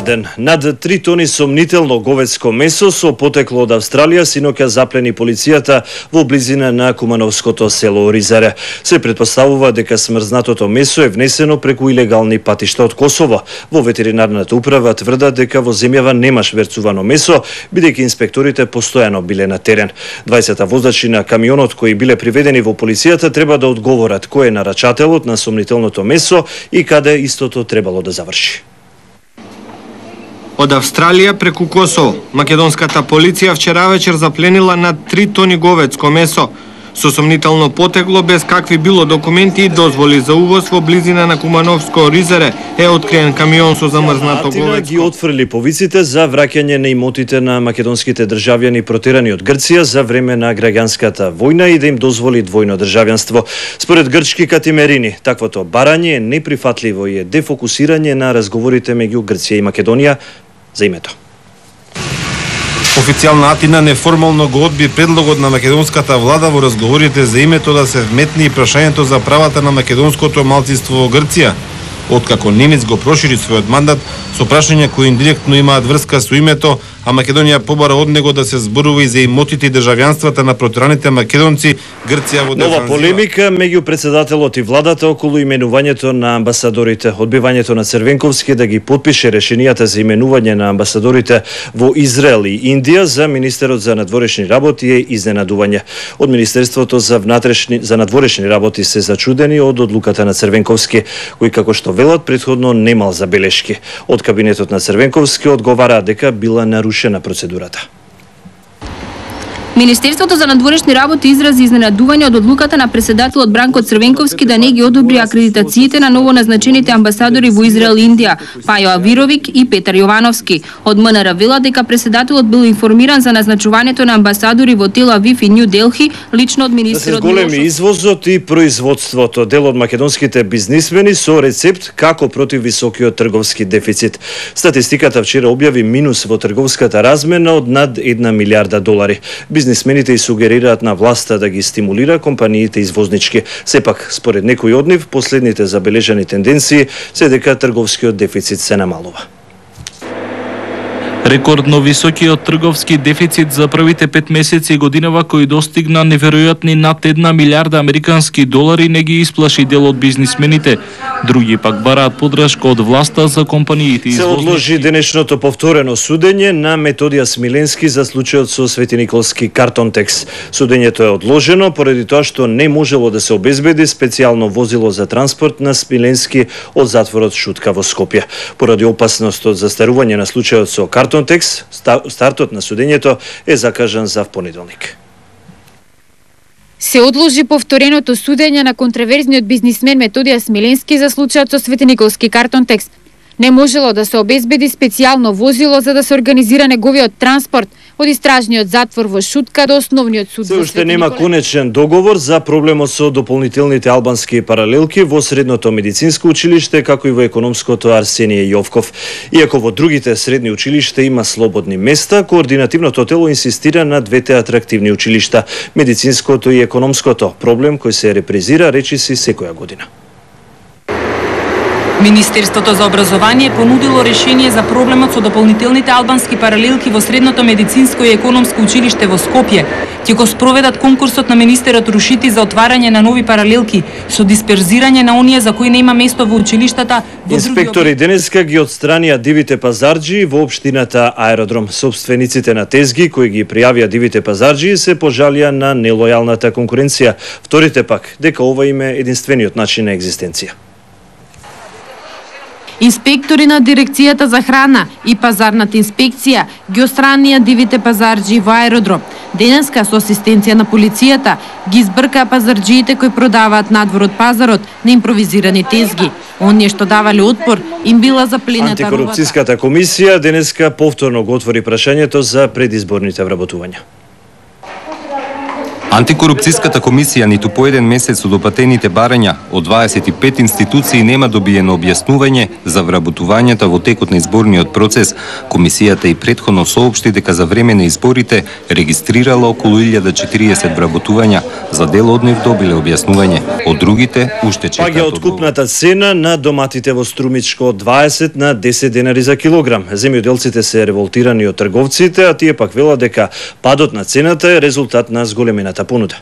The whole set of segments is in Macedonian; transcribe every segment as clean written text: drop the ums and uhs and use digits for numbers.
ден. Над 3 тони сомнително говедско месо со потекло од Австралија синоќа заплени полицијата во близина на кумановското село Оризаре. Се претпоставува дека смрзнатото месо е внесено преку илегални патишта од Косово. Во ветеринарната управа тврдат дека во земјава нема шверцувано месо, бидејќи инспекторите постојано биле на терен. 20 возачи на камионот кои биле приведени во полицијата треба да одговорат кој е нарачателот на сомнителното месо и каде истото требало да заврши. Од Австралија преку Косово, македонската полиција вчера вечер запленила над 3 тони говедско месо со сомнително потекло без какви било документи и дозволи за увоз во близина на Кумановско Оризаре е откриен камион со замрзнато говедско. Ги отфрли повиците за враќање на имотите на македонските државјани протерани од Грција за време на граѓанската војна и да им дозволи двојно државјанство. Според грчки катимерини, таквото барање е неприфатливо и е дефокусирање на разговорите меѓу Грција и Македонија за името. Официјална Атина неформално го одби предлогот на македонската влада во разговорите за името да се вметни и прашањето за правата на македонското малцинство во Грција, откако Немец го прошири својот мандат со прашања кои индиректно имаат врска со името, а Македонија побара од него да се зборува и за имотите и државјанствата на протераните македонци, Грција во дефанзива. Нова полемика меѓу председателот и владата околу именувањето на амбасадорите. Одбивањето на Црвенковски да ги подпише решенијата за именување на амбасадорите во Израел и Индија за министерот за надворешни работи е изненадување. Од Министерството за надворешни работи се зачудени од одлуката на Црвенковски, кој како што велат претходно немал забелешки. Од кабинетот на Црвенковски одговара дека била нарушена процедурата. Министерството за надворешни работи изрази изненадување од одлуката на председателот Бранко Црвенковски да не ги одобри акредитациите на новоназначените амбасадори во Израел и Индија, Пајо Авировик и Петар Јовановски. Од МНР велат дека председателот бил информиран за назначувањето на амбасадори во Тел Авив и Њу Делхи лично од министерот. Да се зголеми извозот и производството, дел од македонските бизнисмени со рецепт како против високиот трговски дефицит. Статистиката вчера објави минус во трговската размена од над 1 милиарда долари. Бизнисмените и сугерираат на власта да ги стимулира компаниите извознички. Сепак, според некои од нив, последните забележани тенденции се дека трговскиот дефицит се намалува. Рекордно високиот трговски дефицит за првите 5 месеци годинава кој достигна неверојатни над 1 милиарда американски долари не ги исплаши дел од бизнисмените. Други пак бараат подршка од власта за компаниите извознички. Се одложи денешното повторено судење на Методија Смиленски за случајот со Светиниколски Картонтекс. Судењето е одложено поради тоа што не можело да се обезбеди специјално возило за транспорт на Смиленски од затворот Шутка во Скопје. Поради опасност од застарување на случајот со Картонтекс, стартот на судењето е закажан за понеделник. Се одложи повтореното судење на контроверзниот бизнисмен Методија Смиленски за случајот со Светиниколски Картонтекс. Не можело да се обезбеди специјално возило за да се организира неговиот транспорт од истражниот затвор во Шутка до основниот суд. Се уште нема конечен договор за проблемот со дополнителните албански паралелки во Средното медицинско училиште, како и во економското Арсенije Јовков. Иако во другите средни училишта има слободни места, координативното тело инсистира на двете атрактивни училишта, медицинското и економското, проблем кој се репрезира речиси секоја година. Министерството за образование понудило решение за проблемот со дополнителните албански паралелки во Средното медицинско и економско училиште во Скопје. Ќе го спроведат конкурсот на министерот Рушити за отварање на нови паралелки со дисперзирање на оние за кои нема место во училиштата. Инспектори денеска ги отстранија дивите пазарџи во општината Аеродром. Собствениците на тезги кои ги пријавија дивите пазарџи се пожалија на нелојалната конкуренција. Вторите пак дека ова им е единствениот начин на екзистенција. Инспектори на Дирекцијата за храна и пазарната инспекција ги отстранија дивите пазарџи во Аеродром. Денеска со асистенција на полицијата ги избркаа пазарџиите кои продаваат надвор од пазарот на импровизирани тезги. Оние што давале отпор им била заплената рубата. Антикорупцијската комисија денеска повторно го отвори прашањето за предизборните вработувања. Антикорупцијската комисија ниту по еден месец од опатените барања од 25 институции нема добиено објаснување за вработувањата во текот на изборниот процес. Комисијата и претходно соопшти дека за време на изборите регистрирала околу 1040 вработувања, за дел од нив добиле објаснување, од другите уште чекаат одговор. Паѓа откупната цена на доматите во Струмичко од 20 на 10 денари за килограм. Земјоделците се револтирани од трговците, а тие пак велат дека падот на цената е резултат на зголемената понуда.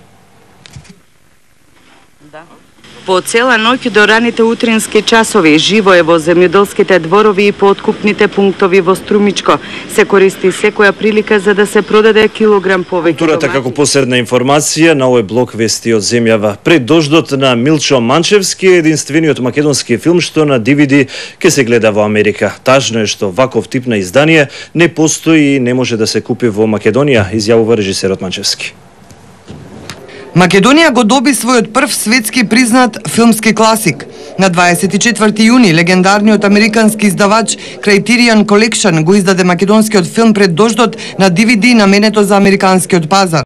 По цела ноќ до раните утрински часови живо е во земјоделските дворови и по откупните пунктови во Струмичко. Се користи секоја прилика за да се продаде килограм повеќе. Културата како последна информација на овој блок вести од земјава. Пред дождот на Милчо Манчевски е единствениот македонски филм што на DVD ќе се гледа во Америка. Тажно е што ваков тип на издание не постои и не може да се купи во Македонија, изјавува режисерот Манчевски. Македонија го доби својот прв светски признат филмски класик. На 24 јуни легендарниот американски издавач Criterion Collection го издаде македонскиот филм Пред дождот на DVD наменето за американскиот пазар.